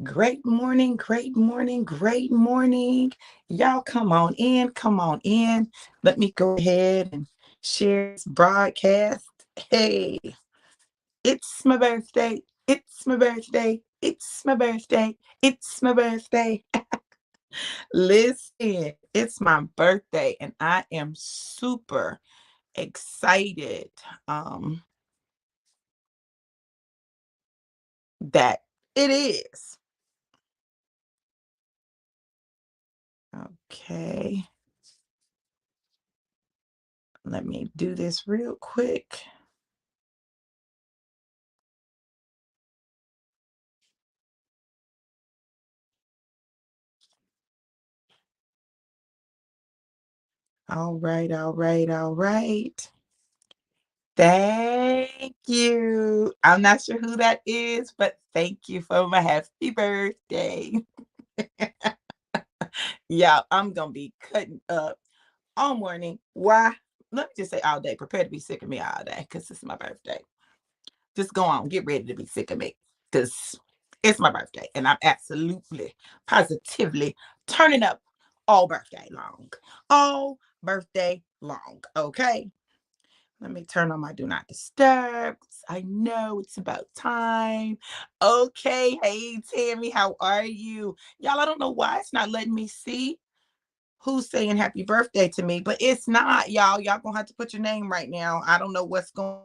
Great morning, great morning, great morning. Y'all come on in, come on in. Let me go ahead and share this broadcast. Hey, it's my birthday. It's my birthday. It's my birthday. It's my birthday. Listen, it's my birthday and I am super excited that it is. Okay, let me do this real quick. All right, all right, all right. Thank you. I'm not sure who that is, but thank you for my happy birthday. Yeah, I'm gonna be cutting up all morning. Why? Let me just say all day. Prepare to be sick of me all day because it's my birthday. Just go on, get ready to be sick of me because it's my birthday and I'm absolutely, positively turning up all birthday long. All birthday long. Okay. Let me turn on my do not disturb. I know it's about time. Okay. Hey, Tammy, how are you? Y'all, I don't know why it's not letting me see who's saying happy birthday to me, but it's not, y'all. Y'all gonna have to put your name right now. I don't know what's going.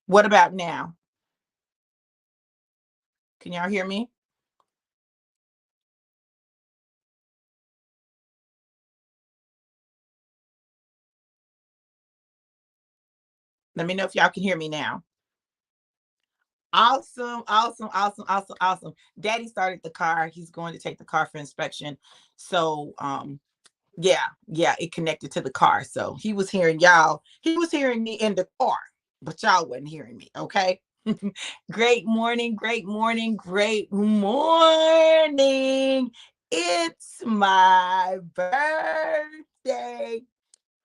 What about now? Can y'all hear me? Let me know if y'all can hear me now. Awesome, awesome, awesome, awesome, awesome. Daddy started the car. He's going to take the car for inspection. So yeah, yeah, it connected to the car. So he was hearing y'all. He was hearing me in the car, but y'all wasn't hearing me. Okay. Great morning, great morning, great morning. It's my birthday.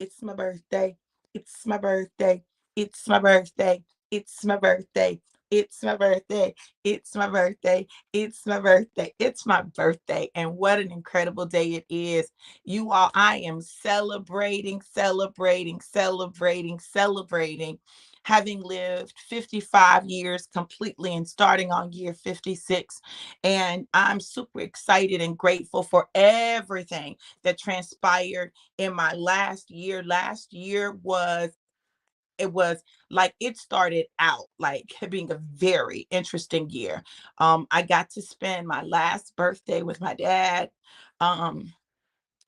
It's my birthday. It's my birthday. It's my birthday. It's my birthday. It's my birthday. It's my birthday. It's my birthday. It's my birthday. And what an incredible day it is. You all, I am celebrating, celebrating, celebrating, celebrating having lived 55 years completely and starting on year 56. And I'm super excited and grateful for everything that transpired in my last year. Last year was it was like it started out like being a very interesting year. I got to spend my last birthday with my dad. Um,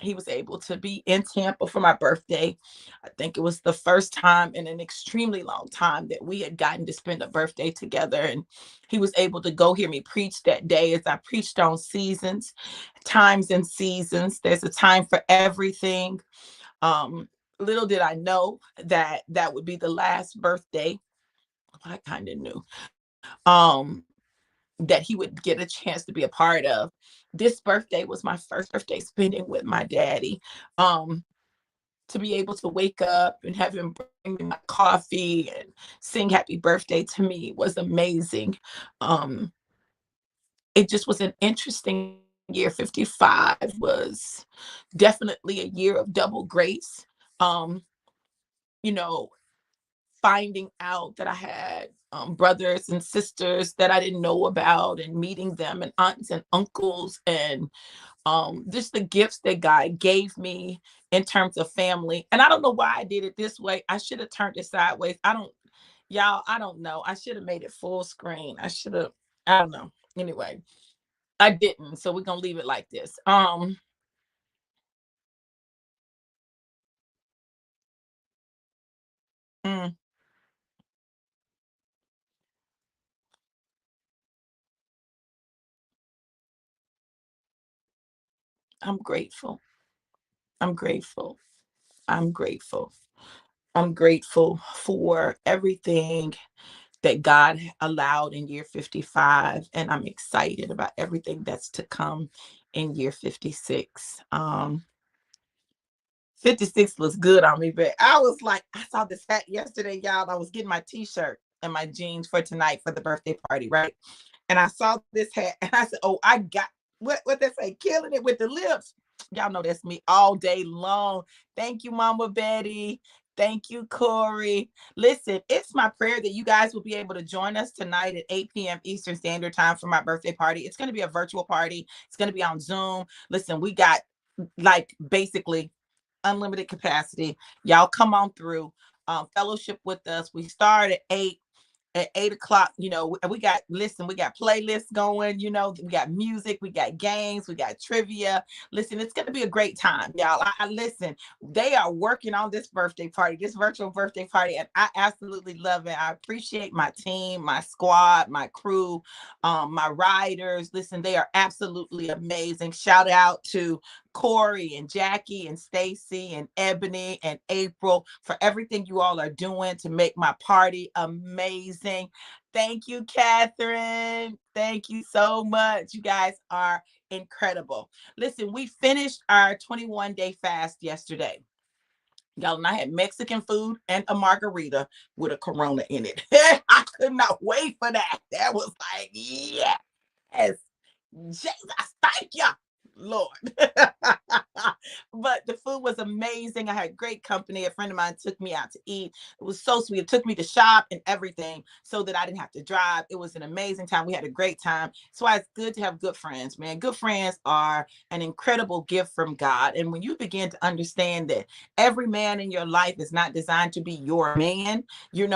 he was able to be in Tampa for my birthday. I think it was the first time in an extremely long time that we had gotten to spend a birthday together. And he was able to go hear me preach that day as I preached on seasons, times and seasons. There's a time for everything. Um, Little did I know that that would be the last birthday. I kind of knew that he would get a chance to be a part of. This birthday was my first birthday spending with my daddy. Um, to be able to wake up and have him bring me my coffee and sing happy birthday to me was amazing. Um, it just was an interesting year. 55 was definitely a year of double grace. Um, you know, finding out that I had brothers and sisters that I didn't know about and meeting them and aunts and uncles and just the gifts that God gave me in terms of family. And I don't know why I did it this way. I should have turned it sideways. I don't know. I should have made it full screen. I don't know. Anyway, I didn't. So we're going to leave it like this. Mm, I'm grateful. I'm grateful. I'm grateful. I'm grateful for everything that God allowed in year 55. And I'm excited about everything that's to come in year 56. 56 looks good on me, but I was like, I saw this hat yesterday, y'all. I was getting my t-shirt and my jeans for tonight for the birthday party, right? And I saw this hat and I said, oh, I got what they say, killing it with the lips. Y'all know that's me all day long. Thank you, Mama Betty. Thank you, Corey. Listen, it's my prayer that you guys will be able to join us tonight at 8 p.m. Eastern Standard Time for my birthday party. It's going to be a virtual party. It's going to be on Zoom. Listen, we got like basically unlimited capacity. Y'all come on through, fellowship with us. We start at 8 o'clock. We got, listen, we got playlists going, we got music, we got games, we got trivia. Listen, it's gonna be a great time, y'all. I listen, they are working on this birthday party, this virtual birthday party, and I absolutely love it. I appreciate my team, my squad, my crew, my riders. Listen, they are absolutely amazing. Shout out to Corey and Jackie and Stacy and Ebony and April for everything you all are doing to make my party amazing. Thank you, Catherine. Thank you so much. You guys are incredible. Listen, we finished our 21-day fast yesterday. Y'all, and I had Mexican food and a margarita with a Corona in it. I could not wait for that. That was like, yes. Jesus, thank you, Lord. But the food was amazing. I had great company. A friend of mine took me out to eat. It was so sweet. It took me to shop and everything so that I didn't have to drive. It was an amazing time. We had a great time. That's why it's good to have good friends, man. Good friends are an incredible gift from God. And when you begin to understand that every man in your life is not designed to be your man,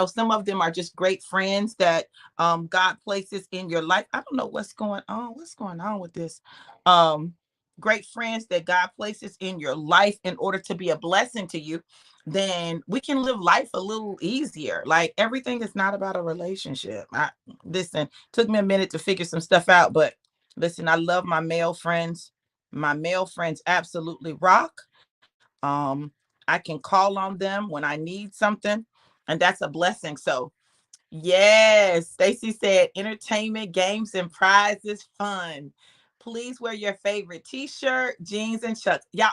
some of them are just great friends that God places in your life. I don't know what's going on. What's going on with this? Um, Great friends that God places in your life in order to be a blessing to you, then we can live life a little easier. Like everything is not about a relationship. Listen, took me a minute to figure some stuff out, but listen, I love my male friends. My male friends absolutely rock. I can call on them when I need something, and that's a blessing. So yes, Stacy said entertainment, games, and prizes, fun. Please wear your favorite t-shirt, jeans, and chucks. Y'all,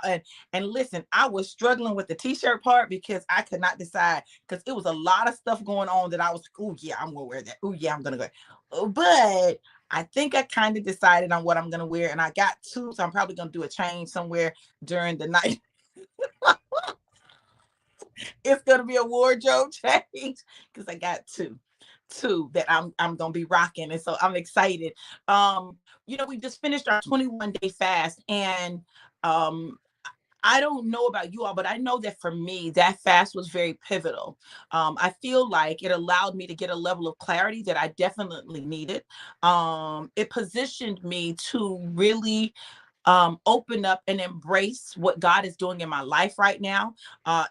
and listen, I was struggling with the t-shirt part because I could not decide because it was a lot of stuff going on that I was, oh yeah, I'm gonna wear that. Oh yeah, I'm gonna go. But I think I kind of decided on what I'm gonna wear, and I got two, so I'm probably gonna do a change somewhere during the night. It's gonna be a wardrobe change because I got two that I'm gonna be rocking, and so I'm excited. We just finished our 21-day fast, and um I don't know about you all, but I know that for me, that fast was very pivotal. I feel like it allowed me to get a level of clarity that I definitely needed. It positioned me to really open up and embrace what God is doing in my life right now.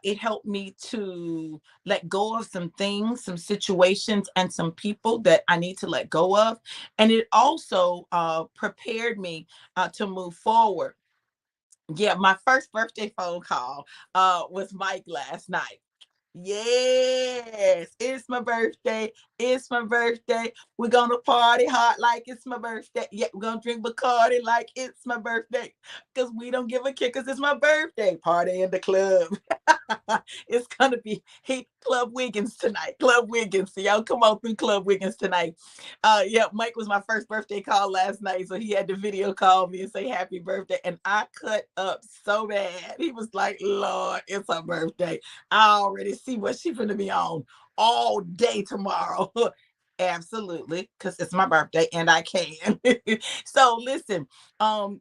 It helped me to let go of some things, some situations, and some people that I need to let go of. And it also prepared me to move forward. Yeah, my first birthday phone call was Mike last night. Yes, it's my birthday. It's my birthday. We're gonna party hard like it's my birthday. Yeah, we're gonna drink Bacardi like it's my birthday. Cause we don't give a kick, cause it's my birthday. Party in the club. It's gonna be Club Wiggins tonight. Club Wiggins. So y'all come on through Club Wiggins tonight. Yeah, Mike was my first birthday call last night. So he had to video call me and say happy birthday. And I cut up so bad. He was like, Lord, it's her birthday. I already see what she's gonna be on all day tomorrow. Absolutely, because it's my birthday and I can. So listen,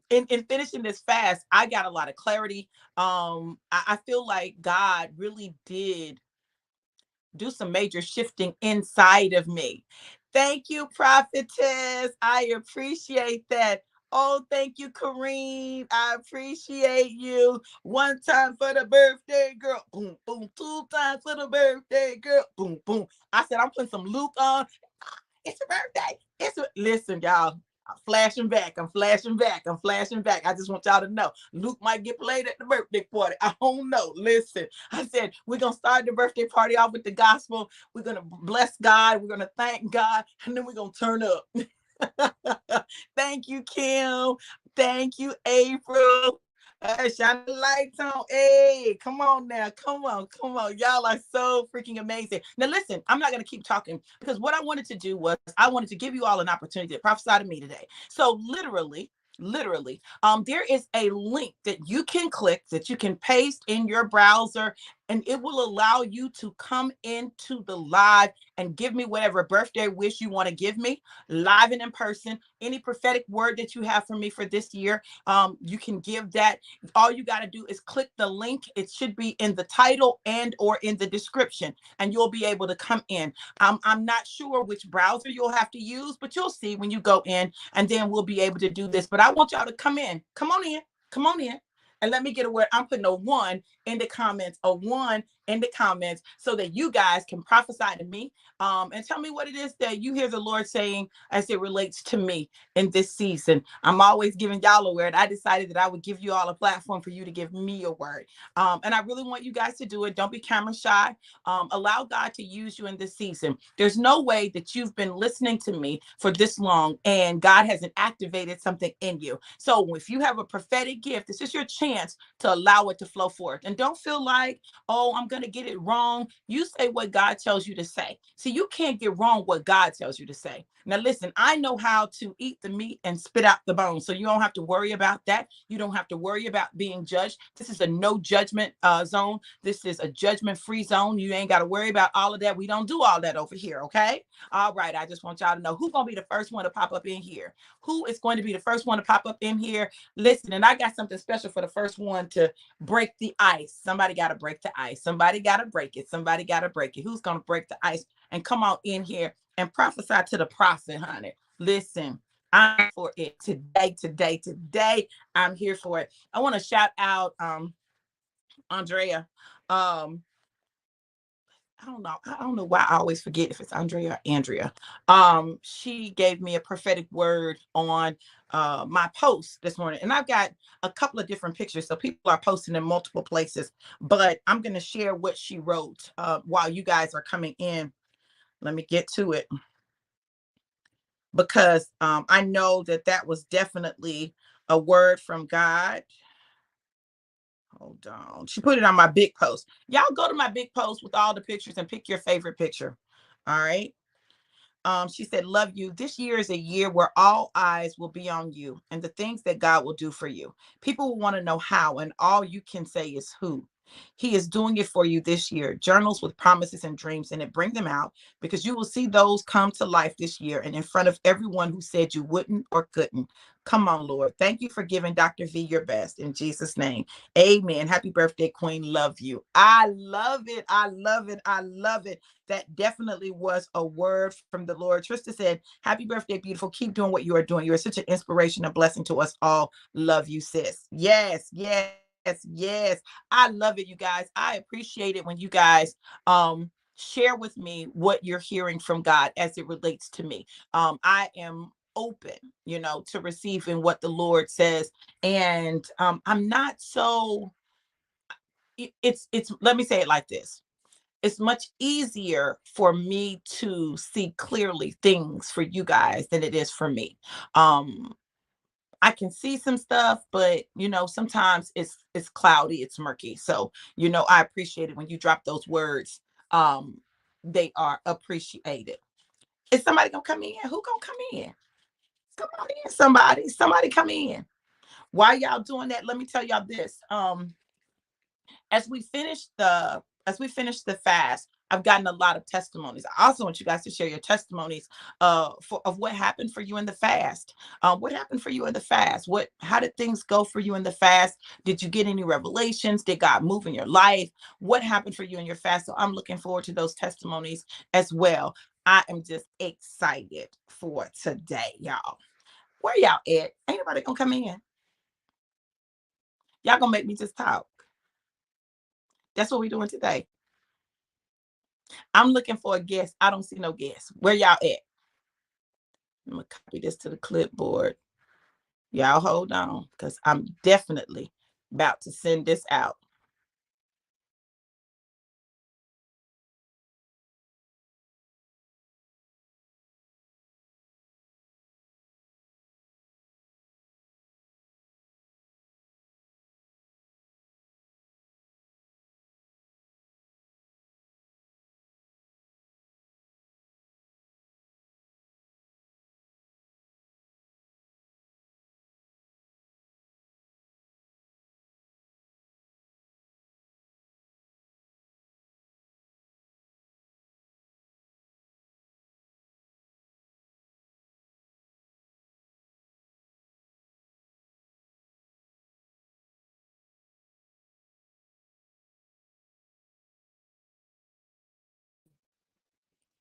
in finishing this fast, I got a lot of clarity. I feel like God really did do some major shifting inside of me. Thank you, prophetess. I appreciate that. Oh, thank you, Kareem. I appreciate you. One time for the birthday girl. Boom, boom. Two times for the birthday girl. Boom, boom. I said, I'm putting some Luke on. It's a birthday. Listen, y'all. I'm flashing back. I'm flashing back. I'm flashing back. I just want y'all to know Luke might get played at the birthday party. I don't know. Listen, I said we're gonna start the birthday party off with the gospel. We're gonna bless God. We're gonna thank God, and then we're gonna turn up. Thank you, Kim. Thank you, April. Shine the lights on. Hey, come on now. Come on. Come on. Y'all are so freaking amazing. Now, listen, I'm not going to keep talking because what I wanted to do was I wanted to give you all an opportunity to prophesy to me today. So, literally, there is a link that you can click, that you can paste in your browser, and it will allow you to come into the live and give me whatever birthday wish you want to give me live and in person. Any prophetic word that you have for me for this year, you can give that. All you got to do is click the link. It should be in the title and or in the description, and you'll be able to come in. I'm not sure which browser you'll have to use, but you'll see when you go in, and then we'll be able to do this. But I want y'all to come in. Come on in. Come on in. And let me get a word. I'm putting a 1 in the comments, a 1 in the comments, so that you guys can prophesy to me, and tell me what it is that you hear the Lord saying as it relates to me in this season. I'm always giving y'all a word. I decided that I would give you all a platform for you to give me a word. And I really want you guys to do it. Don't be camera shy. Allow God to use you in this season. There's no way that you've been listening to me for this long and God hasn't activated something in you. So if you have a prophetic gift, this is your chance to allow it to flow forth. And don't feel like, oh, I'm going to get it wrong. You say what God tells you to say. See, you can't get wrong what God tells you to say. Now, listen, I know how to eat the meat and spit out the bones. So you don't have to worry about that. You don't have to worry about being judged. This is a no judgment zone. This is a judgment free zone. You ain't got to worry about all of that. We don't do all that over here. Okay. All right. I just want y'all to know who's going to be the first one to pop up in here. Who is going to be the first one to pop up in here? Listen, and I got something special for the first one to break the ice. Somebody got to break the ice. Somebody got to break it. Somebody got to break it. Who's going to break the ice and come out in here and prophesy to the prophet, honey? Listen, I'm for it today. I'm here for it. I want to shout out Andrea. I don't know why I always forget if it's Andrea or Andrea. She gave me a prophetic word on my post this morning, and I've got a couple of different pictures, so people are posting in multiple places, but I'm going to share what she wrote while you guys are coming in. Let me get to it, because I know that was definitely a word from God. Hold on. She put it on my big post. Y'all go to my big post with all the pictures and pick your favorite picture. All right. She said, love you. This year is a year where all eyes will be on you and the things that God will do for you. People will want to know how, and all you can say is who. He is doing it for you this year. Journals with promises and dreams, and it bring them out, because you will see those come to life this year and in front of everyone who said you wouldn't or couldn't. Come on, Lord. Thank you for giving Dr. V your best. In Jesus' name, amen. Happy birthday, Queen. Love you. I love it. I love it. I love it. That definitely was a word from the Lord. Trista said, happy birthday, beautiful. Keep doing what you are doing. You are such an inspiration and blessing to us all. Love you, sis. Yes, yes, yes. I love it, you guys. I appreciate it when you guys share with me what you're hearing from God as it relates to me. I am open, to receiving what the Lord says. And I'm not so it's let me say it like this. It's much easier for me to see clearly things for you guys than it is for me. Um, I can see some stuff, but sometimes it's cloudy, it's murky. So, I appreciate it when you drop those words. Um, they are appreciated. Is somebody gonna come in? Who gonna come in? Come on in, somebody. Somebody come in. While y'all doing that, let me tell y'all this. As we finish the fast, I've gotten a lot of testimonies. I also want you guys to share your testimonies of what happened for you in the fast. What happened for you in the fast? How did things go for you in the fast? Did you get any revelations? Did God move in your life? What happened for you in your fast? So I'm looking forward to those testimonies as well. I am just excited for today, y'all. Where y'all at? Ain't nobody gonna come in. Y'all gonna make me just talk. That's what we're doing today. I'm looking for a guest. I don't see no guests. Where y'all at? I'm gonna copy this to the clipboard. Y'all hold on, because I'm definitely about to send this out.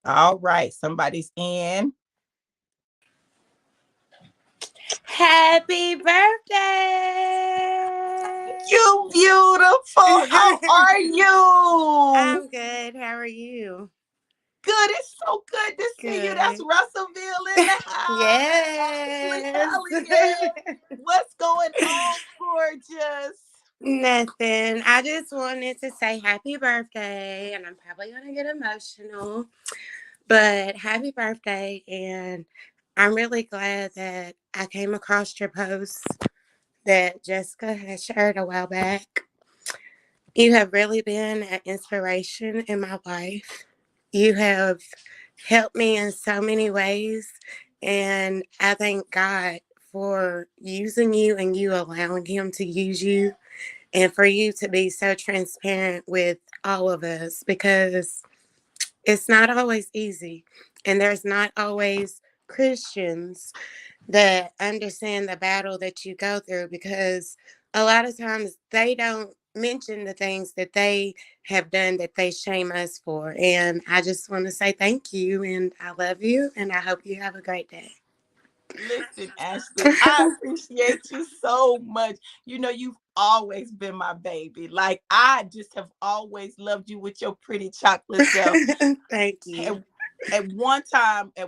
All right, somebody's in. Happy birthday! You beautiful. How are you? I'm good. How are you? Good. It's so good to see you. That's Good. Russellville in the house. Ashley Yes. Elliott. What's going on, gorgeous? Nothing. I just wanted to say happy birthday, and I'm probably going to get emotional, but happy birthday. And I'm really glad that I came across your post that Jessica had shared a while back. You have really been an inspiration in my life. You have helped me in so many ways, and I thank God for using you and you allowing Him to use you, and for you to be so transparent with all of us, because it's not always easy, and there's not always Christians that understand the battle that you go through, because a lot of times they don't mention the things that they have done that they shame us for. And I just want to say thank you, and I love you, and I hope you have a great day. Listen, Ashley, I appreciate you so much. You've always been my baby. Like, I just have always loved you with your pretty chocolate self. Thank you. at, at one time, I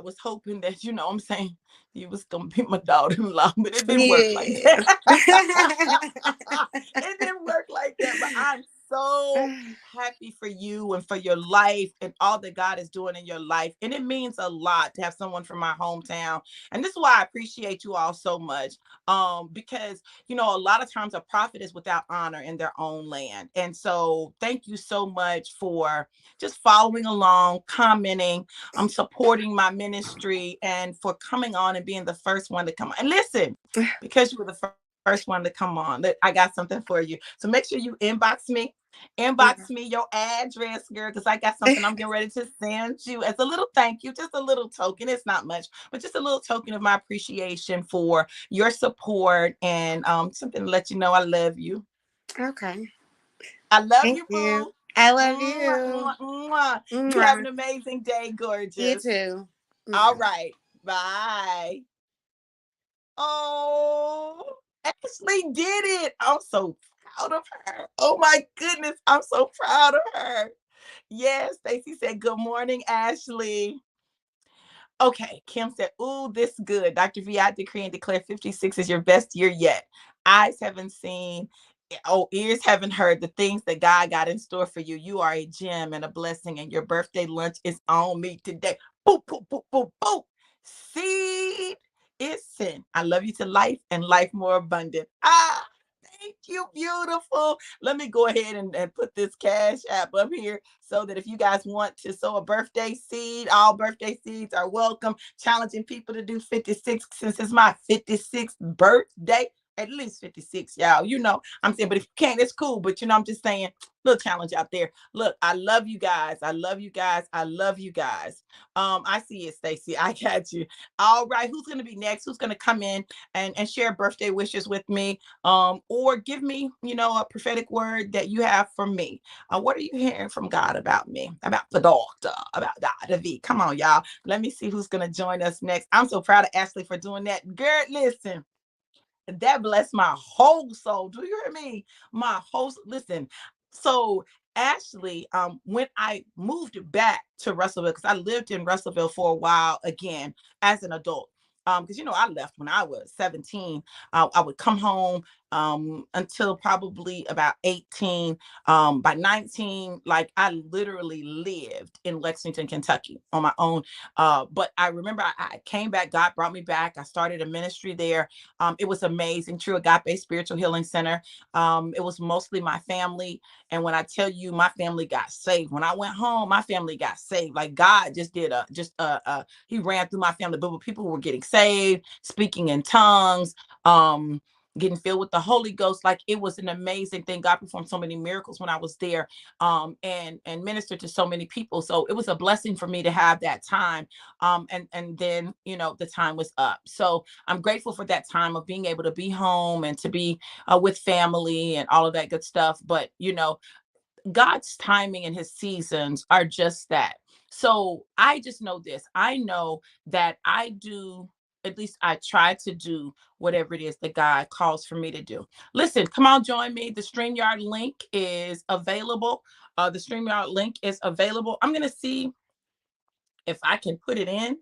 was hoping that, I'm saying, you was gonna be my daughter-in-law, but it didn't work like Yeah. that. It didn't work like that. But I'm so happy for you and for your life and all that God is doing in your life. And it means a lot to have someone from my hometown. And this is why I appreciate you all so much. Because a lot of times a prophet is without honor in their own land. And so thank you so much for just following along, commenting, supporting my ministry, and for coming on and being the first one to come on. And listen, because you were the first first one to come on. I got something for you. So make sure you inbox me. Yeah. Inbox me your address, girl, because I got something I'm getting ready to send you as a little thank you, just a little token. It's not much, but just a little token of my appreciation for your support and something to let you know I love you. Okay. I love Thank you, you. boo. I love Mwah, you. mwah, mwah. You have Mwah. an amazing day, You gorgeous. too. All Mwah. right. Bye. Oh, Ashley did it. I'm so proud of her. Oh my goodness. I'm so proud of her. Yes, Stacy said, good morning, Ashley. Okay, Kim said, ooh, this good. Dr. V, I decree and declare 56 is your best year yet. Eyes haven't seen, oh, ears haven't heard the things that God got in store for you. You are a gem and a blessing, and your birthday lunch is on me today. Boop, boop, boop, boop, boop. Seed is sin. I love you to life and life more abundant. Ah, thank you, beautiful. Let me go ahead and put this cash app up here so that if you guys want to sow a birthday seed, all birthday seeds are welcome. Challenging people to do 56 since it's my 56th birthday. At least 56, y'all. You know, I'm saying, but if you can't, it's cool. But you know, I'm just saying, little challenge out there. Look, I love you guys. I love you guys. I love you guys. I see it, Stacy. I got you. All right. Who's gonna be next? Who's gonna come in and share birthday wishes with me? Or give me, you know, a prophetic word that you have for me. What are you hearing from God about me, about the doctor, about Dr. V? Come on, y'all. Let me see who's going to join us next. I'm so proud of Ashley for doing that. Girl, listen, that blessed my whole soul. Do you hear me? My whole, listen. So Ashley, when I moved back to Russellville, because I lived in Russellville for a while again as an adult. Because you know, I left when I was 17. I would come home until probably about 18. By 19, like I literally lived in Lexington, Kentucky on my own. But I remember I came back, God brought me back. I started a ministry there. It was amazing. True Agape Spiritual Healing Center. It was mostly my family. And when I tell you my family got saved, when I went home, my family got saved. Like God just did he ran through my family, but people were getting saved, speaking in tongues, getting filled with the Holy Ghost. Like it was an amazing thing. God performed so many miracles when I was there, and ministered to so many people. So it was a blessing for me to have that time. And then, you know, the time was up. So I'm grateful for that time of being able to be home and to be with family and all of that good stuff. But, you know, God's timing and his seasons are just that. So I just know this. I know that I do, at least I try to do whatever it is that God calls for me to do. Listen, come on, join me. The StreamYard link is available. The StreamYard link is available. I'm going to see if I can put it in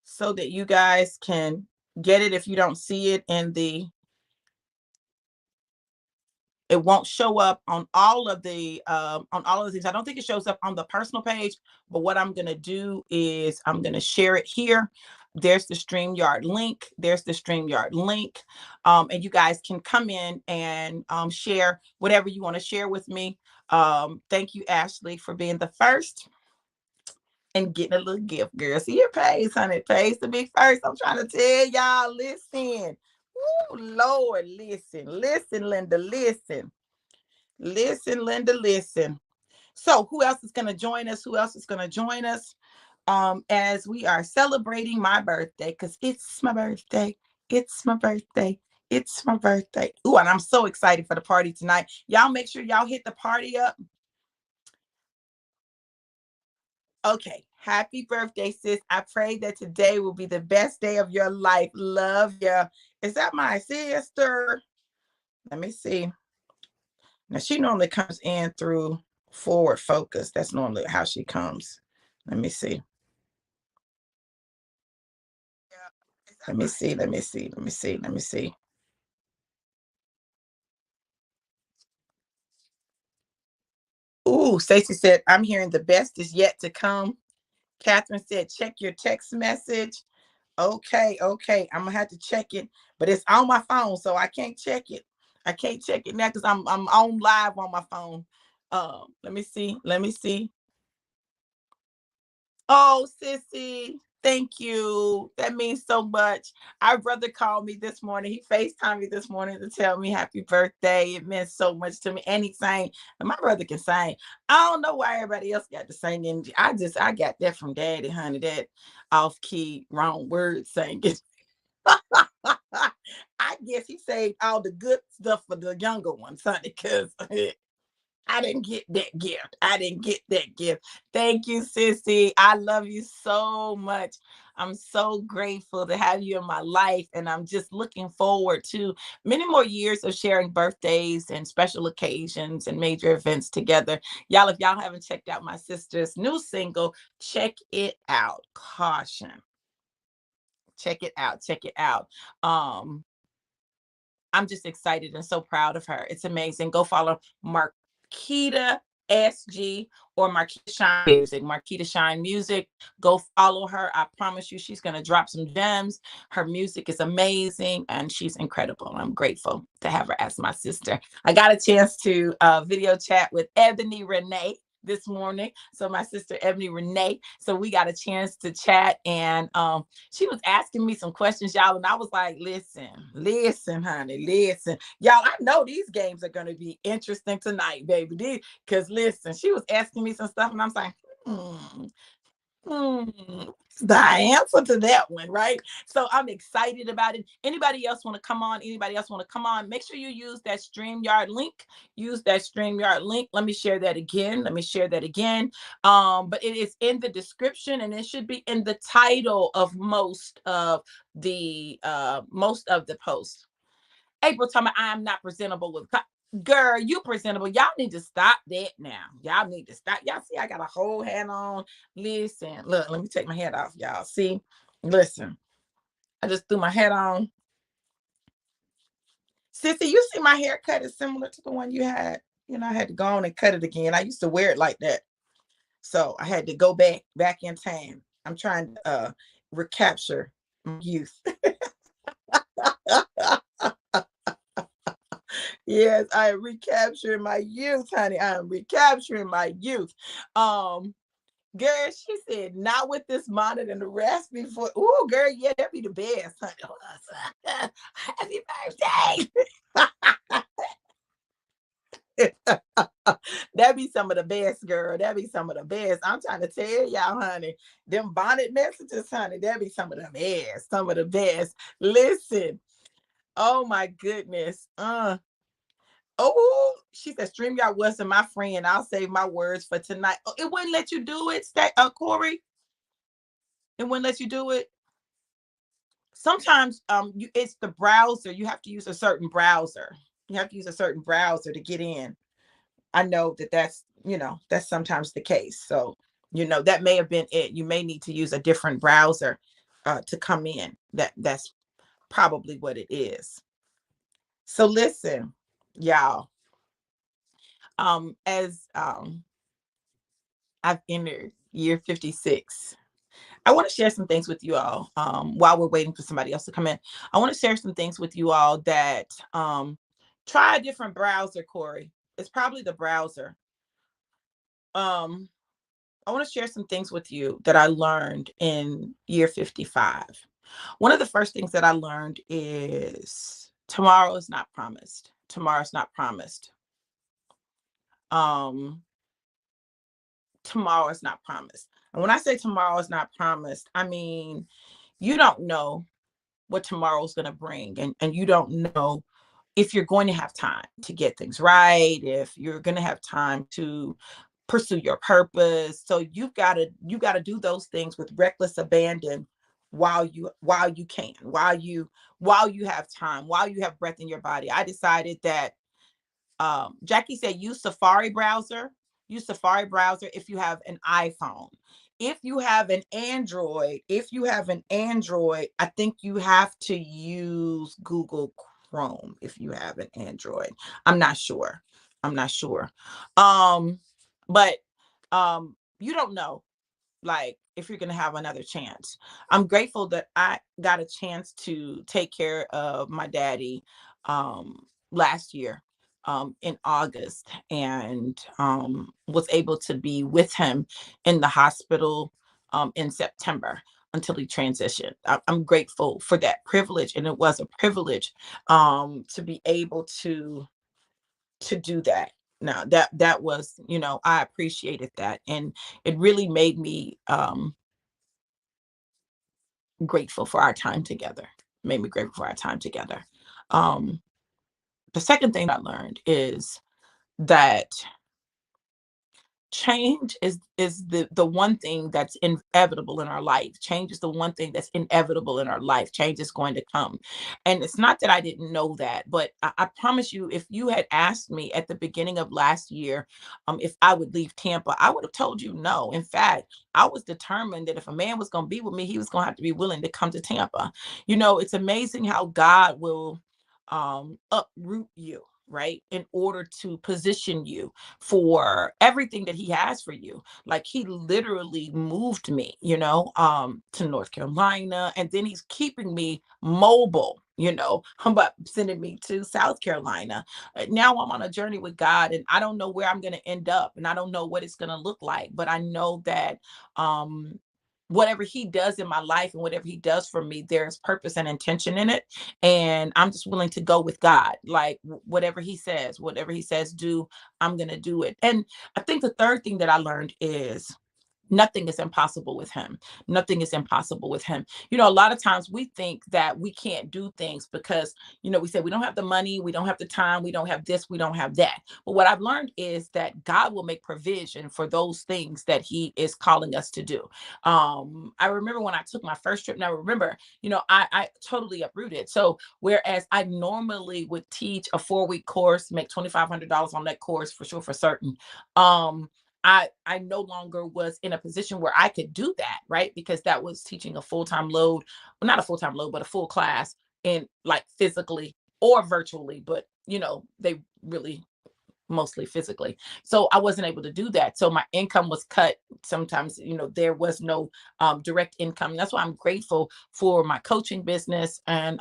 so that you guys can get it if you don't see it in the, it won't show up on all of the things. I don't think it shows up on the personal page, but what I'm going to do is I'm going to share it here. There's the StreamYard link. There's the StreamYard link. And you guys can come in and share whatever you want to share with me. Thank you, Ashley, for being the first and getting a little gift, girl. See, it pays, honey. It pays to be first. I'm trying to tell y'all, listen. Woo, Lord, listen. Listen, Linda, listen. Listen, Linda, listen. So, who else is going to join us? Who else is going to join us as we are celebrating my birthday? Because it's my birthday. It's my birthday. It's my birthday. Ooh, and I'm so excited for the party tonight. Y'all make sure y'all hit the party up. Okay. Happy birthday, sis. I pray that today will be the best day of your life. Love ya. Is that my sister? Let me see. Now, she normally comes in through forward focus. That's normally how she comes. Let me see. Let me see. Let me see. Let me see. Let me see. Ooh, Stacy said, I'm hearing the best is yet to come. Catherine said, check your text message. Okay, okay. I'm gonna have to check it, but it's on my phone, so I can't check it. I can't check it now because I'm on live on my phone. Let me see. Let me see. Oh, sissy. Thank you. That means so much. Our brother called me this morning. He FaceTimed me this morning to tell me happy birthday. It meant so much to me. And he sang. And my brother can sing. I don't know why everybody else got the singing. I got that from daddy, honey. That off key, wrong word singing. I guess he saved all the good stuff for the younger ones, honey, because I didn't get that gift. I didn't get that gift. Thank you, sissy. I love you so much. I'm so grateful to have you in my life. And I'm just looking forward to many more years of sharing birthdays and special occasions and major events together. Y'all, if y'all haven't checked out my sister's new single, check it out. Caution. Check it out. Check it out. Um, I'm just excited and so proud of her. It's amazing. Go follow Marquita SG or Marquita Shine Music. Marquita Shine Music. Go follow her. I promise you, she's going to drop some gems. Her music is amazing and she's incredible. I'm grateful to have her as my sister. I got a chance to video chat with Ebony Renee this morning. So my sister Ebony Renee. So we got a chance to chat, and she was asking me some questions, y'all, and I was like, listen, honey, listen. Y'all, I know these games are going to be interesting tonight, baby. Because listen, she was asking me some stuff, and I was like, the answer to that one, right? So I'm excited about it. Anybody else want to come on? Anybody else want to come on? Make sure you use that StreamYard link. Use that StreamYard link. Let me share that again. But it is in the description, and it should be in the title of most of the posts. April told me I am not presentable with. Girl, you presentable. Y'all need to stop that now. Y'all need to stop. Y'all see, I got a whole hat on. Listen, look, let me take my hat off, y'all. See, listen, I just threw my hat on. Sissy, you see my haircut is similar to the one you had. You know, I had to go on and cut it again. I used to wear it like that. So I had to go back in time. I'm trying to recapture my youth. Yes, I am recapturing my youth, honey. I am recapturing my youth. Girl, she said, not with this bonnet and the raspy foot. Ooh, girl, yeah, that'd be the best, honey. Happy birthday. That'd be some of the best, girl. That'd be some of the best. I'm trying to tell y'all, honey. Them bonnet messages, honey, that'd be some of the best. Some of the best. Listen. Oh my goodness. Oh, she said StreamYard wasn't my friend. I'll save my words for tonight. Oh, it wouldn't let you do it, Corey. It wouldn't let you do it. Sometimes it's the browser. You have to use a certain browser. You have to use a certain browser to get in. I know that's sometimes the case. So, that may have been it. You may need to use a different browser to come in. That's probably what it is. So listen, y'all. As I've entered year 56. I want to share some things with you all while we're waiting for somebody else to come in. I want to share some things with you all that try a different browser, Corey. It's probably the browser. I want to share some things with you that I learned in year 55. One of the first things that I learned is tomorrow is not promised. Tomorrow's not promised. Tomorrow is not promised. And when I say tomorrow is not promised, I mean, you don't know what tomorrow's going to bring. And you don't know if you're going to have time to get things right, if you're going to have time to pursue your purpose. So you've got to do those things with reckless abandon while you can, while you have time, while you have breath in your body. I decided that Jackie said use Safari browser. Use Safari browser if you have an iPhone. If you have an Android, I think you have to use Google Chrome if you have an Android. I'm not sure. But you don't know, like, if you're going to have another chance. I'm grateful that I got a chance to take care of my daddy last year in August, and was able to be with him in the hospital in September. until he transitioned. I'm grateful for that privilege, and it was a privilege to be able to do that. Now that was, I appreciated that, and it really made me grateful for our time together. Made me grateful for our time together. Um, the second thing I learned is that change is the one thing that's inevitable in our life. Change is the one thing that's inevitable in our life. Change is going to come, and it's not that I didn't know that, but I promise you, if you had asked me at the beginning of last year if I would leave Tampa, I would have told you no. In fact, I was determined that if a man was going to be with me, he was going to have to be willing to come to Tampa. It's amazing how God will uproot you, right, in order to position you for everything that he has for you. Like, he literally moved me, to North Carolina, and then he's keeping me mobile, but sending me to South Carolina. Now I'm on a journey with God, and I don't know where I'm going to end up, and I don't know what it's going to look like, but I know that um whatever he does in my life and whatever he does for me, there's purpose and intention in it, and I'm just willing to go with God. Like, whatever he says do, I'm going to do it. And I think the third thing that I learned is nothing is impossible with him. Nothing is impossible with him. A lot of times we think that we can't do things because, we say we don't have the money, we don't have the time, we don't have this, we don't have that. But what I've learned is that God will make provision for those things that he is calling us to do. I remember when I took my first trip, and I remember, I totally uprooted. So whereas I normally would teach a 4-week course, make $2,500 on that course for sure, for certain. I no longer was in a position where I could do that, right? Because that was teaching a full-time load, well, not a full-time load, but a full class, in like physically or virtually, but they really mostly physically. So I wasn't able to do that. So my income was cut. Sometimes, there was no direct income. That's why I'm grateful for my coaching business, and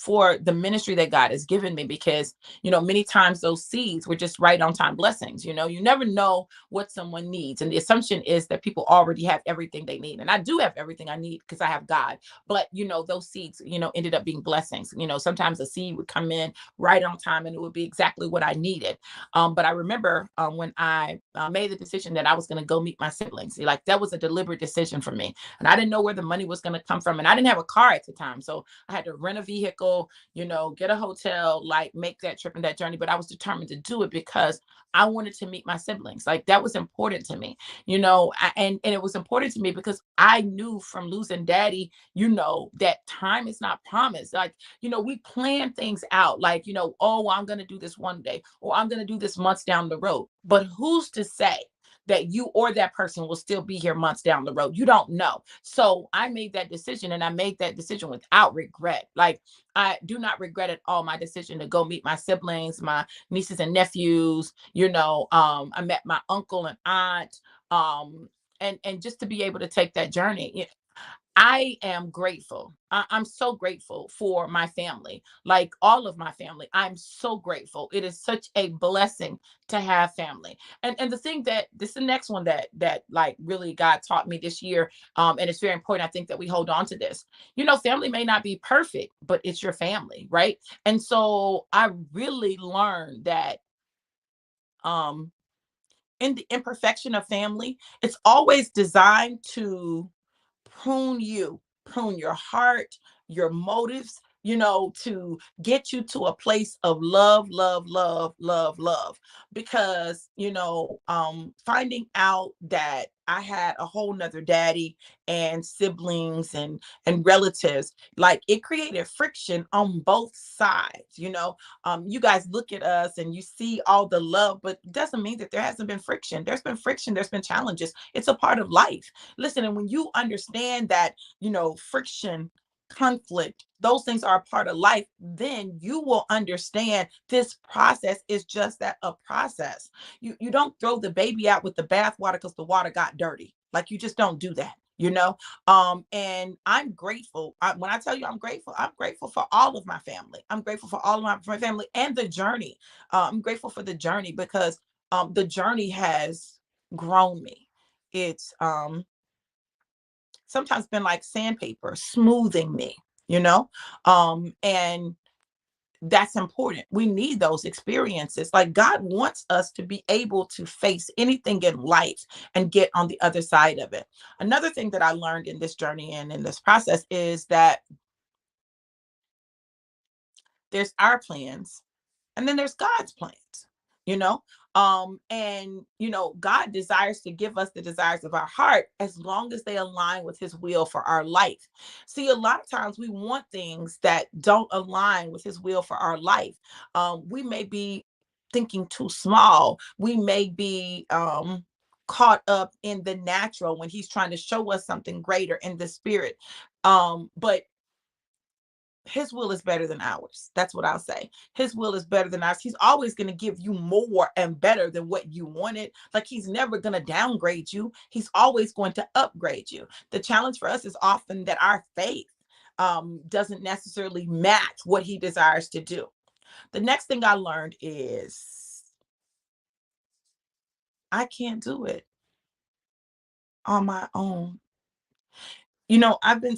for the ministry that God has given me, because, many times those seeds were just right on time blessings. You never know what someone needs. And the assumption is that people already have everything they need. And I do have everything I need because I have God. But, those seeds, ended up being blessings. Sometimes a seed would come in right on time and it would be exactly what I needed. But I remember when I made the decision that I was going to go meet my siblings. Like, that was a deliberate decision for me. And I didn't know where the money was going to come from. And I didn't have a car at the time. So I had to rent a vehicle, get a hotel, like, make that trip and that journey. But I was determined to do it because I wanted to meet my siblings. Like, that was important to me, and it was important to me because I knew from losing daddy, that time is not promised. Like, we plan things out, like, oh, well, I'm going to do this one day, or I'm going to do this months down the road. But who's to say that you or that person will still be here months down the road? You don't know. So I made that decision, and I made that decision without regret. Like, I do not regret at all my decision to go meet my siblings, my nieces and nephews. I met my uncle and aunt, and just to be able to take that journey. I am grateful. I'm so grateful for my family, like all of my family. I'm so grateful. It is such a blessing to have family. And the thing that this is the next one that like really God taught me this year. And it's very important, I think, that we hold on to this. Family may not be perfect, but it's your family, right? And so I really learned that um in the imperfection of family, it's always designed to prune you, prune your heart, your motives, to get you to a place of love, love, love, love, love. Because, finding out that I had a whole nother daddy and siblings and relatives, like, it created friction on both sides. You guys look at us and you see all the love, but it doesn't mean that there hasn't been friction. There's been friction, there's been challenges. It's a part of life. Listen, and when you understand that, friction, conflict, those things are a part of life, then you will understand this process is just that, a process. You don't throw the baby out with the bathwater because the water got dirty. Like, you just don't do that. And I'm grateful. When I tell you I'm grateful for all of my family. I'm grateful for all of my family and the journey. I'm grateful for the journey because the journey has grown me. It's sometimes been like sandpaper, smoothing me, and that's important. We need those experiences. Like God wants us to be able to face anything in life and get on the other side of it. Another thing that I learned in this journey and in this process is that there's our plans and then there's God's plans, you know. And God desires to give us the desires of our heart as long as they align with his will for our life. See, a lot of times we want things that don't align with his will for our life. We may be thinking too small. We may be caught up in the natural when he's trying to show us something greater in the spirit. But his will is better than ours. That's what I'll say. His will is better than ours. He's always going to give you more and better than what you wanted. Like he's never going to downgrade you. He's always going to upgrade you. The challenge for us is often that our faith doesn't necessarily match what he desires to do. The next thing I learned is I can't do it on my own. I've been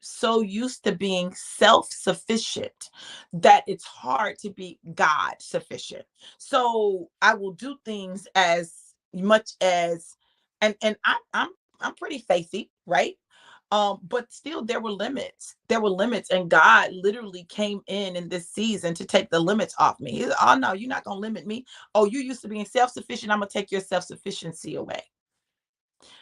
so used to being self-sufficient that it's hard to be God sufficient. So I will do things as much as I'm pretty faithy, right? But still there were limits. There were limits, and God literally came in this season to take the limits off me. Oh no, you're not gonna limit me. Oh, you used to being self-sufficient. I'm gonna take your self-sufficiency away.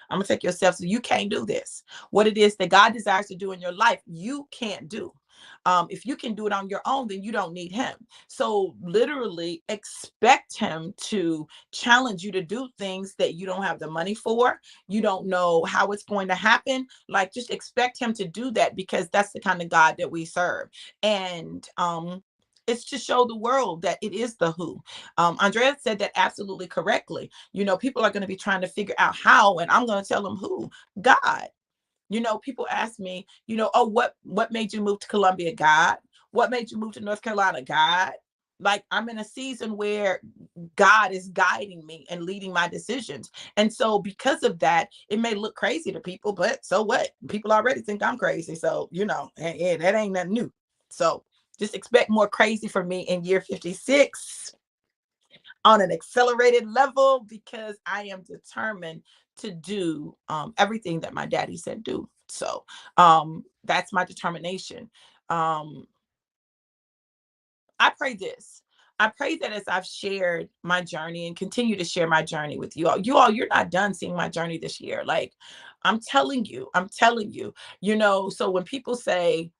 I'm gonna take yourself. So you can't do this. What it is that God desires to do in your life, you can't do. If you can do it on your own, then you don't need him. So literally expect him to challenge you to do things that you don't have the money for. You don't know how it's going to happen. Like just expect him to do that because that's the kind of God that we serve. And it's to show the world that it is the who. Andrea said that absolutely correctly. People are going to be trying to figure out how, and I'm going to tell them who. God. People ask me, oh, what made you move to Columbia? God. What made you move to North Carolina? God. Like I'm in a season where God is guiding me and leading my decisions. And so because of that, it may look crazy to people, but so what? People already think I'm crazy. So, that ain't nothing new. So just expect more crazy from me in year 56 on an accelerated level because I am determined to do everything that my daddy said do. So that's my determination. Um, I pray this. I pray that as I've shared my journey and continue to share my journey with you all, you're not done seeing my journey this year. Like I'm telling you, so when people say,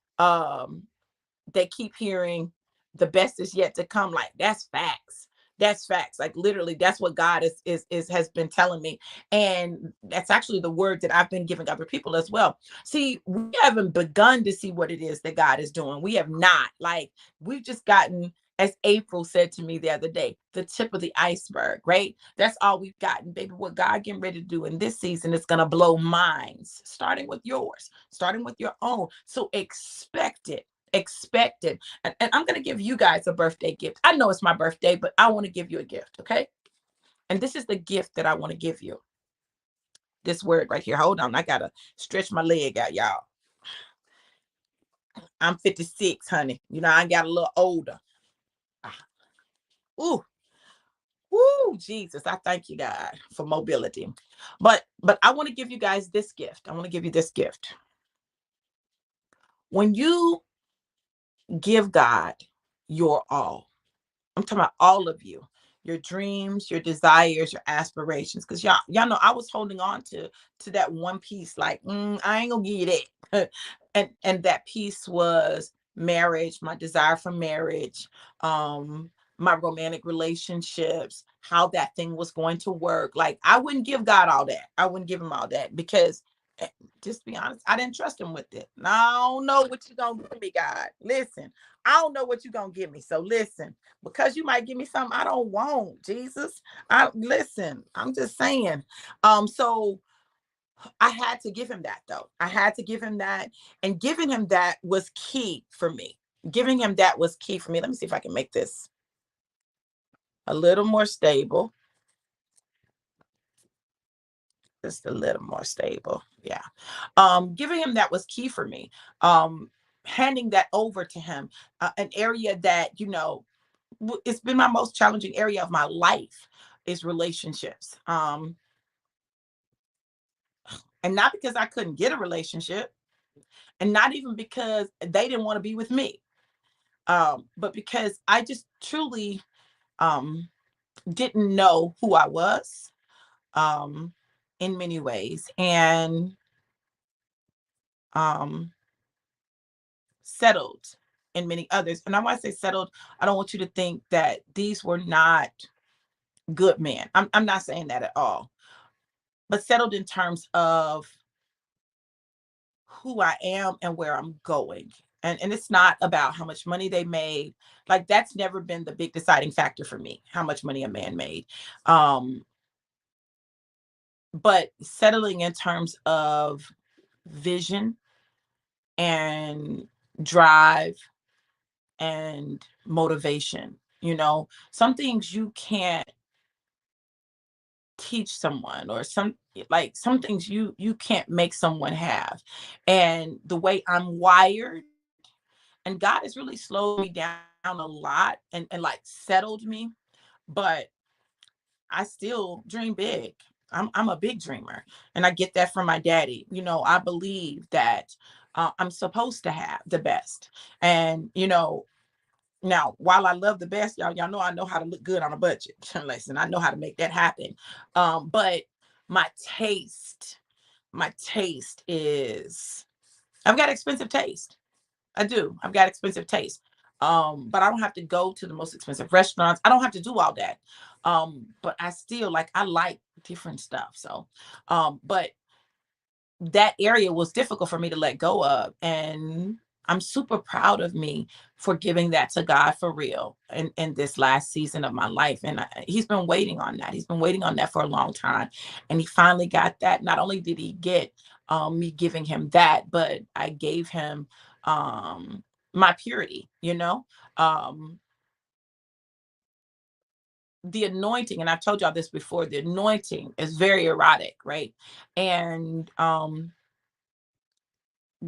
they keep hearing the best is yet to come, like that's facts. That's facts. Like literally that's what God is has been telling me, and that's actually the word that I've been giving other people as well. See, we haven't begun to see what it is that God is doing. We have not. Like we've just gotten, as April said to me the other day, the tip of the iceberg, right? That's all we've gotten, baby. What God getting ready to do in this season is going to blow minds, starting with yours, starting with your own. So expect it. Expect it. And I'm going to give you guys a birthday gift. I know it's my birthday, but I want to give you a gift. Okay. And this is the gift that I want to give you. This word right here. Hold on. I got to stretch my leg out, y'all. I'm 56, honey. I got a little older. Ah, ooh, woo, Jesus. I thank you, God, for mobility. But I want to give you guys this gift. I want to give you this gift. When you give God your all, I'm talking about all of you, your dreams, your desires, your aspirations. Because y'all know I was holding on to that one piece, like, I ain't gonna give you that. and that piece was marriage, my desire for marriage, my romantic relationships, how that thing was going to work. Like I wouldn't give God all that. I wouldn't give him all that because just be honest, I didn't trust him with it. And I don't know what you're gonna give me, God. Listen, I don't know what you're gonna give me. So listen, because you might give me something I don't want, Jesus. I'm just saying. So I had to give him that though. I had to give him that, and giving him that was key for me. Giving him that was key for me. Let me see if I can make this a little more stable. just a little more stable. Yeah. Giving him that was key for me. Handing that over to him, an area that, it's been my most challenging area of my life is relationships. And not because I couldn't get a relationship, and not even because they didn't want to be with me, but because I just truly um, didn't know who I was, um, in many ways, and um, settled in many others. And I want to say settled, I don't want you to think that these were not good men. I'm not saying that at all, but settled in terms of who I am and where I'm going. And it's not about how much money they made. Like, that's never been the big deciding factor for me, how much money a man made. Um, but settling in terms of vision and drive and motivation. Some things you can't teach someone, or some things you can't make someone have. And the way I'm wired, and God has really slowed me down a lot, and like settled me, but I still dream big. I'm a big dreamer, and I get that from my daddy. I believe that I'm supposed to have the best. And now, while I love the best, y'all know how to look good on a budget. Listen, I know how to make that happen. But my taste, my taste is, I've got expensive taste. I do. I've got expensive taste. But I don't have to go to the most expensive restaurants. I don't have to do all that. But I still I like different stuff. So, but that area was difficult for me to let go of. And I'm super proud of me for giving that to God for real in this last season of my life. And he's been waiting on that. He's been waiting on that for a long time. And he finally got that. Not only did he get me giving him that, but I gave him my purity, um, the anointing. And I've told y'all this before, the anointing is very erotic, right? And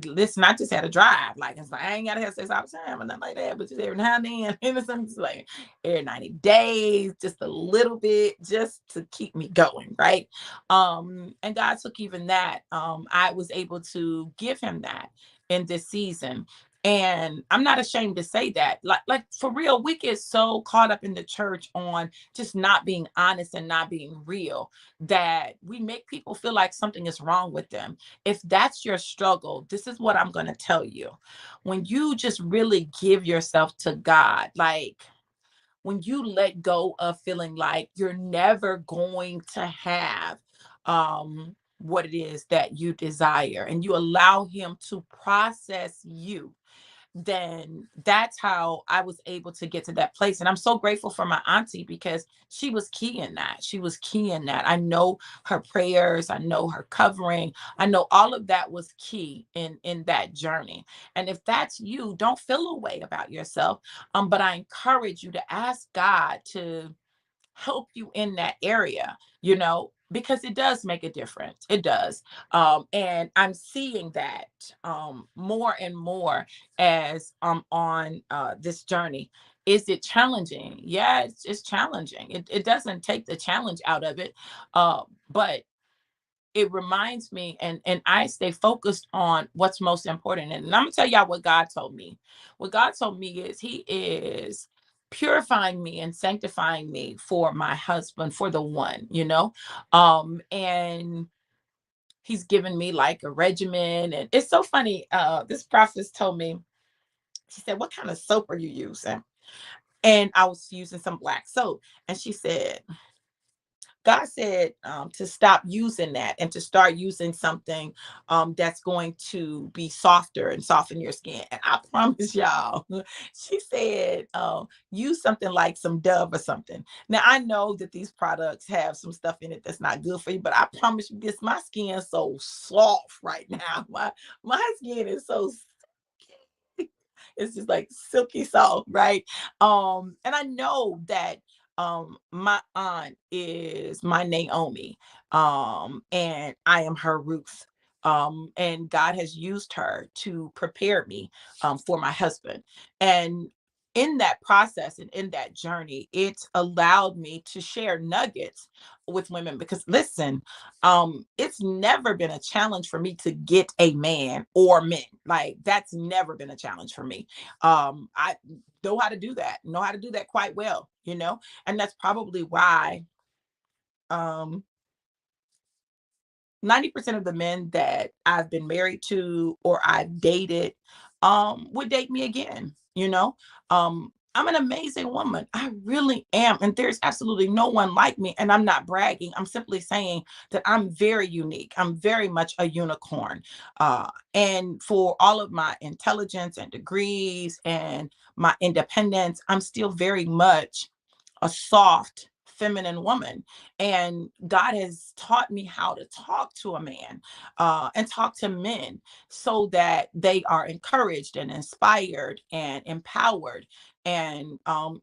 listen, I just had a drive. Like, it's like I ain't gotta have sex all the time or nothing like that, but just every now and then, just like every 90 days, just a little bit, just to keep me going, right? And God took even that. I was able to give him that in this season. And I'm not ashamed to say that. Like for real, we get so caught up in the church on just not being honest and not being real, that we make people feel like something is wrong with them. If that's your struggle, this is what I'm going to tell you. When you just really give yourself to God, like when you let go of feeling like you're never going to have what it is that you desire, and you allow him to process you, then that's how I was able to get to that place. And I'm so grateful for my auntie, because she was key in that. She was key in that. I know her prayers, I know her covering, I know all of that was key in that journey. And if that's you, don't feel a way about yourself. But I encourage you to ask God to help you in that area, because it does make a difference. It does. And I'm seeing that more and more as I'm on this journey. Is it challenging? Yeah, it's challenging. It doesn't take the challenge out of it. But it reminds me, and I stay focused on what's most important. And I'm gonna tell y'all what God told me. What God told me is he is purifying me and sanctifying me for my husband, for the one, and he's given me like a regimen. And it's so funny. This prophetess told me, she said, "What kind of soap are you using?" And I was using some black soap. And she said, God said to stop using that and to start using something that's going to be softer and soften your skin. And I promise y'all, she said, use something like some Dove or something. Now, I know that these products have some stuff in it that's not good for you, but I promise you this, my skin is so soft right now. My skin is so it's just like silky soft, right? And I know that My aunt is my Naomi, and I am her Ruth. And God has used her to prepare me for my husband. And in that process and in that journey, it's allowed me to share nuggets with women because listen, it's never been a challenge for me to get a man or men. Like that's never been a challenge for me. I know how to do that quite well, you know, and that's probably why um 90% of the men that I've been married to or I've dated would date me again, you know. I'm an amazing woman. I really am. And there's absolutely no one like me. And I'm not bragging. I'm simply saying that I'm very unique. I'm very much a unicorn. And for all of my intelligence and degrees and my independence, I'm still very much a soft feminine woman, and God has taught me how to talk to a man and talk to men so that they are encouraged and inspired and empowered. And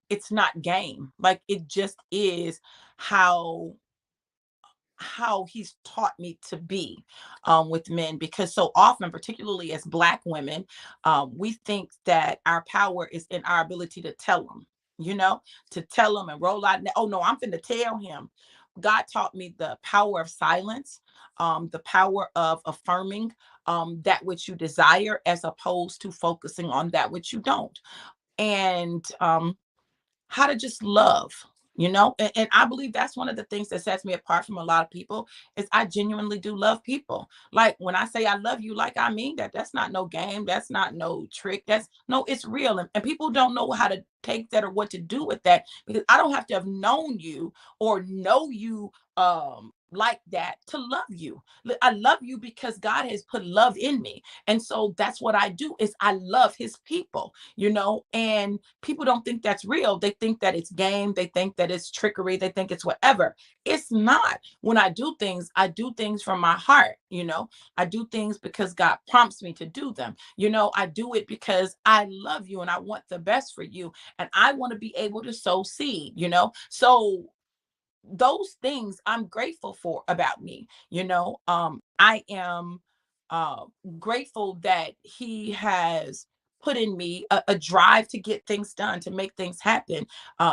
it's not game, like it just is how he's taught me to be with men, because so often, particularly as Black women, we think that our power is in our ability to tell them, you know, to tell them and roll out, oh no, I'm finna tell him. God taught me the power of silence, the power of affirming that which you desire as opposed to focusing on that which you don't. And how to just love, you know. And I believe that's one of the things that sets me apart from a lot of people is I genuinely do love people. Like when I say I love you, like I mean that. That's not no game, that's not no trick, that's no, it's real. And people don't know how to take that or what to do with that, because I don't have to have known you or know you like that to love you. I love you because God has put love in me, and so that's what I do is I love his people, you know. And people don't think that's real. They think that it's game. They think that it's trickery. They think it's whatever. It's not. When I do things from my heart, you know. I do things because God prompts me to do them. You know, I do it because I love you and I want the best for you. And I want to be able to sow seed, you know. So those things I'm grateful for about me, you know. I am uh grateful that he has put in me a drive to get things done, to make things happen.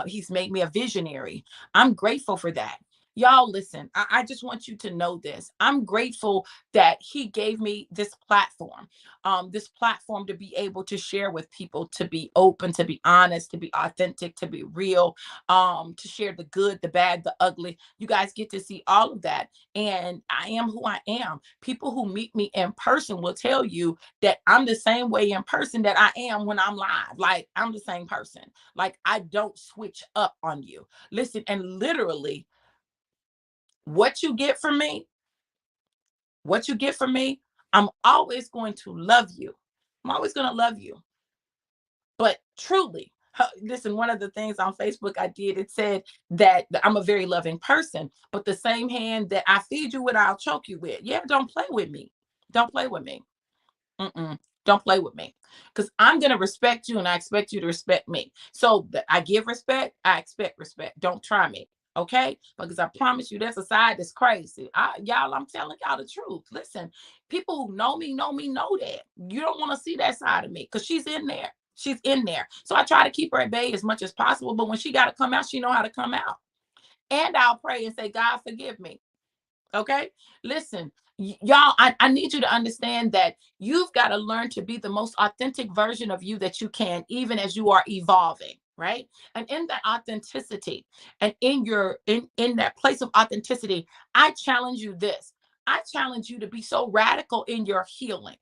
He's made me a visionary. I'm grateful for that. Y'all listen, I just want you to know this. I'm grateful that he gave me this platform to be able to share with people, to be open, to be honest, to be authentic, to be real, to share the good, the bad, the ugly. You guys get to see all of that. And I am who I am. People who meet me in person will tell you that I'm the same way in person that I am when I'm live. Like I'm the same person. Like I don't switch up on you. Listen, and literally, what you get from me, what you get from me, I'm always going to love you. I'm always going to love you. But truly, listen, one of the things on Facebook I did, it said that I'm a very loving person, but the same hand that I feed you with, I'll choke you with. Yeah, don't play with me. Don't play with me. Mm-mm. Don't play with me, because I'm going to respect you and I expect you to respect me. So I give respect, I expect respect. Don't try me. Okay, because I promise you, there's a side that's crazy. Y'all, I'm telling y'all the truth. Listen, people who know me, know that. You don't want to see that side of me because she's in there. She's in there. So I try to keep her at bay as much as possible. But when she got to come out, she know how to come out. And I'll pray and say, God, forgive me. Okay, listen, y'all, I need you to understand that you've got to learn to be the most authentic version of you that you can, even as you are evolving, right? And in that authenticity, and in that place of authenticity, I challenge you this. I challenge you to be so radical in your healing.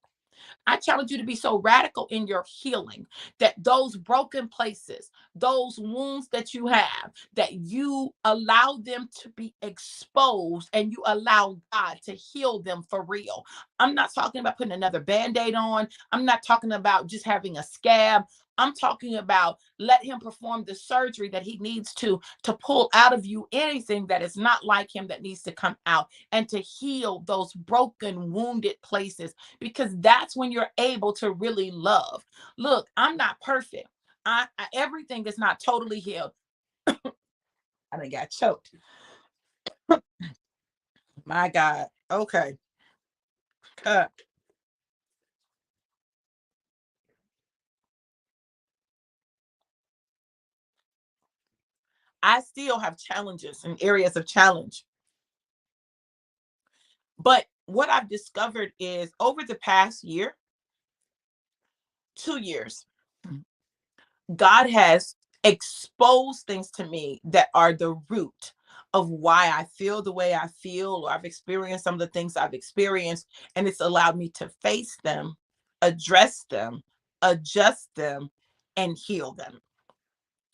I challenge you to be so radical in your healing that those broken places, those wounds that you have, that you allow them to be exposed and you allow God to heal them for real. I'm not talking about putting another band aid on. I'm not talking about just having a scab. I'm talking about let him perform the surgery that he needs to pull out of you anything that is not like him that needs to come out, and to heal those broken, wounded places, because that's when you're able to really love. Look, I'm not perfect. Everything is not totally healed. I done got choked. My God. Okay. Uh, I still have challenges and areas of challenge. But what I've discovered is over the past year, 2 years, God has exposed things to me that are the root of why I feel the way I feel, or I've experienced some of the things I've experienced. And it's allowed me to face them, address them, adjust them, and heal them.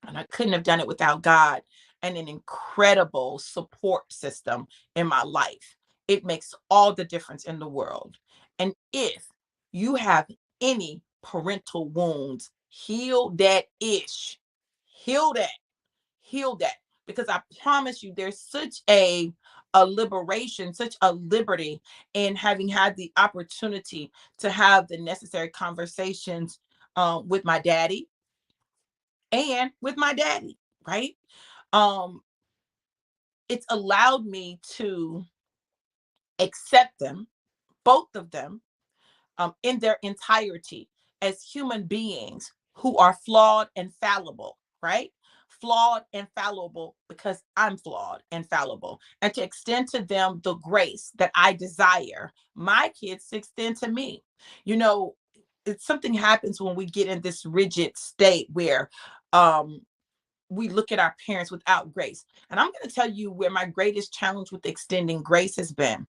And I couldn't have done it without God and an incredible support system in my life. It makes all the difference in the world. And if you have any parental wounds, heal that ish. Heal that. Heal that. Because I promise you, there's such a liberation, such a liberty in having had the opportunity to have the necessary conversations with my daddy and with my daddy, right? Um, it's allowed me to accept them, both of them, in their entirety as human beings who are flawed and fallible, right? Flawed and fallible because I'm flawed and fallible, and to extend to them the grace that I desire my kids to extend to me. You know, it's something happens when we get in this rigid state where um we look at our parents without grace. And I'm going to tell you where my greatest challenge with extending grace has been.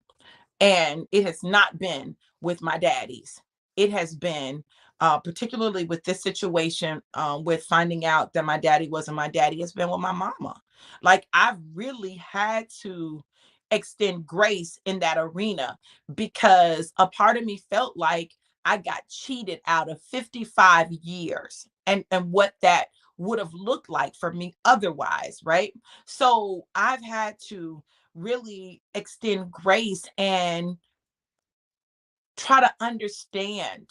And it has not been with my daddies. It has been, particularly with this situation, with finding out that my daddy wasn't my daddy, has been with my mama. Like, I've really had to extend grace in that arena because a part of me felt like I got cheated out of 55 years and what that would have looked like for me otherwise, right? So I've had to really extend grace and try to understand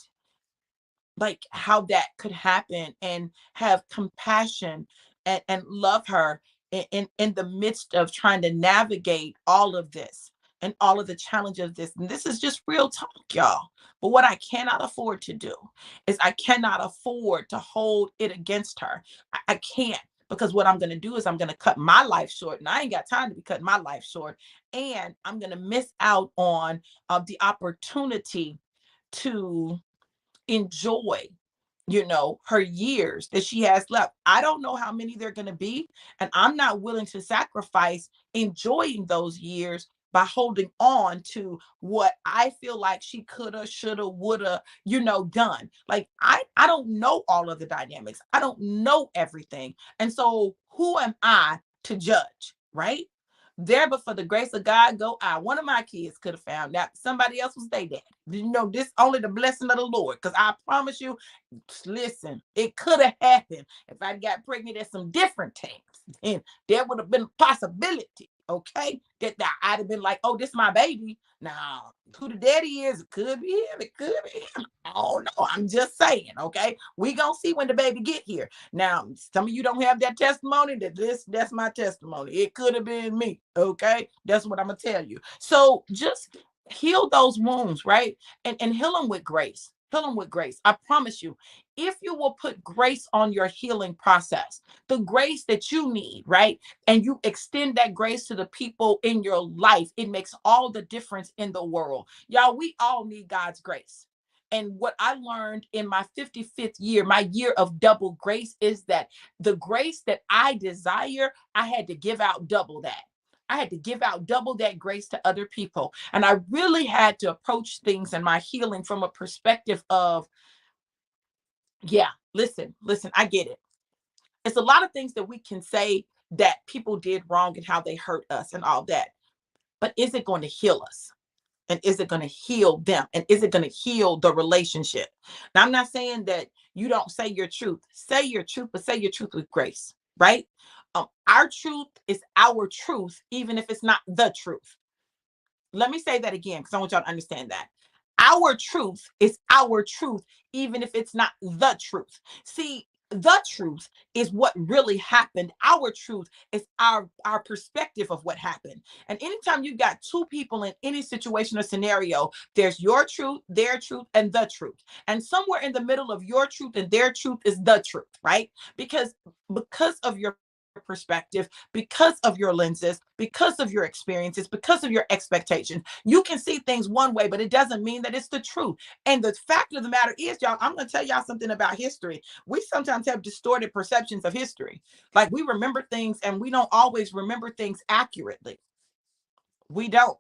like how that could happen and have compassion and love her in the midst of trying to navigate all of this and all of the challenges of this. And this is just real talk, y'all. But what I cannot afford to do is I cannot afford to hold it against her. I can't, because what I'm going to do is I'm going to cut my life short, and I ain't got time to be cutting my life short. And I'm going to miss out on the opportunity to enjoy, her years that she has left. I don't know how many they're going to be, and I'm not willing to sacrifice enjoying those years by holding on to what I feel like she coulda, shoulda, woulda, done. Like, I don't know all of the dynamics. I don't know everything. And so who am I to judge, right? There, but for the grace of God, go I. One of my kids could have found out somebody else was their dad. This only the blessing of the Lord. Because I promise you, listen, it could have happened if I got pregnant at some different times. And there would have been a possibility, okay, that I'd have been like, oh, this is my baby. Now, who the daddy is, it could be him, it could be him. Oh no, I'm just saying, okay? We gonna see when the baby get here. Now, some of you don't have that testimony. That's my testimony. It could have been me, okay? That's what I'm gonna tell you. So just heal those wounds, right? And heal them with grace. Heal them with grace. I promise you, if you will put grace on your healing process, the grace that you need, right? And you extend that grace to the people in your life, it makes all the difference in the world. Y'all, we all need God's grace. And what I learned in my 55th year, my year of double grace, is that the grace that I desire, I had to give out double that. I had to give out double that grace to other people. And I really had to approach things and my healing from a perspective of, yeah, listen, I get it. It's a lot of things that we can say that people did wrong and how they hurt us and all that. But is it going to heal us? And is it going to heal them? And is it going to heal the relationship? Now, I'm not saying that you don't say your truth. Say your truth, but say your truth with grace, right? Our truth is our truth, even if it's not the truth. Let me say that again because I want y'all to understand that. Our truth is our truth, even if it's not the truth. See, The truth is what really happened. Our truth is our perspective of what happened. And anytime you've got two people in any situation or scenario, there's your truth, their truth, and the truth. And somewhere in the middle of your truth and their truth is the truth, right? Because of your perspective, because of your lenses, because of your experiences, because of your expectations, you can see things one way, but it doesn't mean that it's the truth. And the fact of the matter is, y'all, I'm going to tell y'all something about history. We sometimes have distorted perceptions of history. Like we remember things and we don't always remember things accurately. We don't.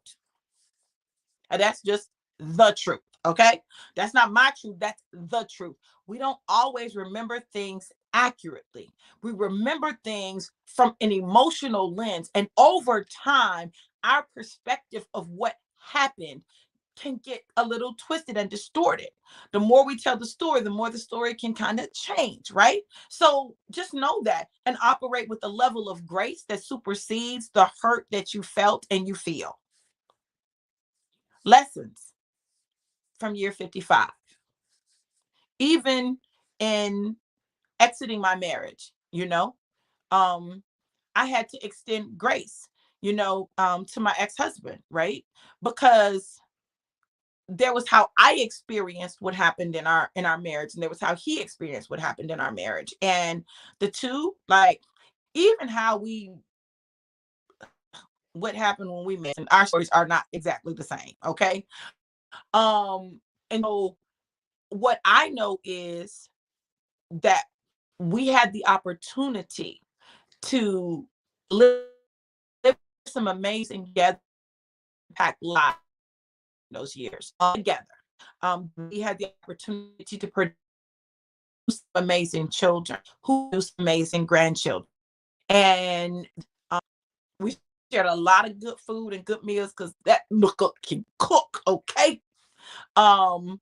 And that's just the truth. Okay. That's not my truth. That's the truth. We don't always remember things accurately. We remember things from an emotional lens. And over time, our perspective of what happened can get a little twisted and distorted. The more we tell the story, the more the story can kind of change, right? So just know that and operate with a level of grace that supersedes the hurt that you felt and you feel. Lessons from year 55. Even in exiting my marriage, um, I had to extend grace, to my ex-husband, right? Because there was how I experienced what happened in our marriage, and there was how he experienced what happened in our marriage. And the two, like, even how we what happened when we met, and our stories are not exactly the same. Okay. And so what I know is that we had the opportunity to live some amazing together, impact lives those years all together. We had the opportunity to produce amazing children who produce amazing grandchildren. And we shared a lot of good food and good meals because that look can cook, okay? Um,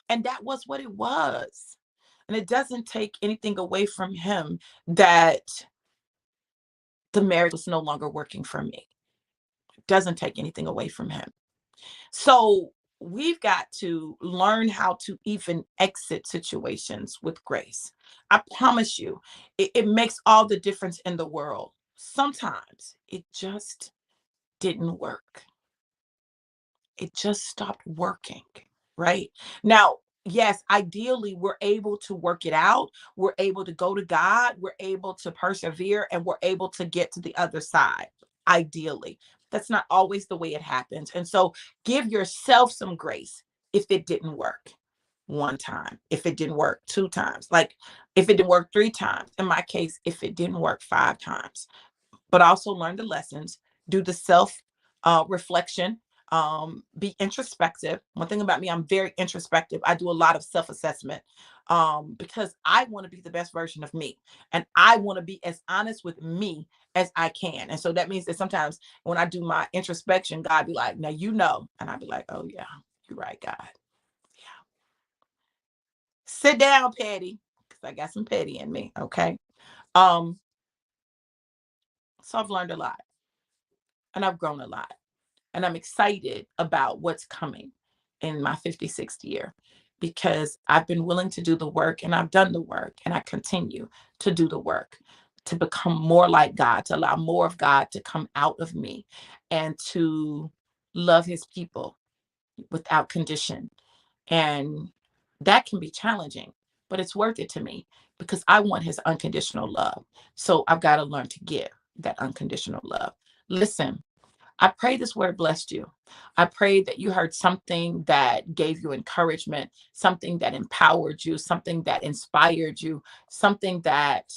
and that was what it was. And it doesn't take anything away from him that the marriage was no longer working for me. It doesn't take anything away from him. So we've got to learn how to even exit situations with grace. I promise you, it makes all the difference in the world. Sometimes it just didn't work. It just stopped working, right? Now, yes, ideally, we're able to work it out. We're able to go to God. We're able to persevere and we're able to get to the other side, ideally. That's not always the way it happens. And so give yourself some grace if it didn't work one time, if it didn't work two times, like if it didn't work three times. In my case, if it didn't work five times, but also learn the lessons, do the self reflection, be introspective. One thing about me, I'm very introspective. I do a lot of self assessment because I want to be the best version of me. And I want to be as honest with me as I can. And so that means that sometimes when I do my introspection, God be like, now you know. And I'd be like, oh, yeah, you're right, God. Yeah. Sit down, petty, because I got some petty in me. Okay. Um, so I've learned a lot and I've grown a lot. And I'm excited about what's coming in my 56th year because I've been willing to do the work and I've done the work and I continue to do the work to become more like God, to allow more of God to come out of me and to love his people without condition. And that can be challenging, but it's worth it to me because I want his unconditional love. So I've got to learn to give that unconditional love. Listen, I pray this word blessed you. I pray that you heard something that gave you encouragement, something that empowered you, something that inspired you, something that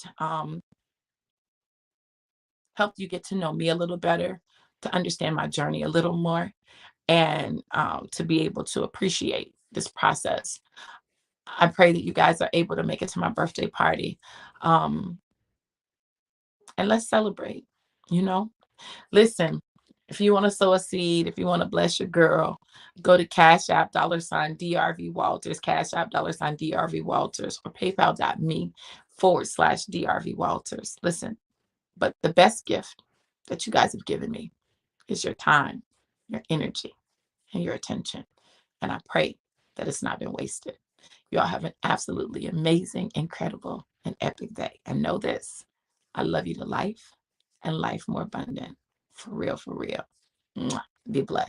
helped you get to know me a little better, to understand my journey a little more, and to be able to appreciate this process. I pray that you guys are able to make it to my birthday party. Um, and let's celebrate, you know? Listen, if you want to sow a seed, if you want to bless your girl, go to Cash App $DRV Walters, Cash App $DRV Walters, or PayPal.me/DRV Walters. Listen, but the best gift that you guys have given me is your time, your energy, and your attention. And I pray that it's not been wasted. You all have an absolutely amazing, incredible, and epic day. And know this, I love you to life and life more abundant. For real, for real. Mwah. Be blessed.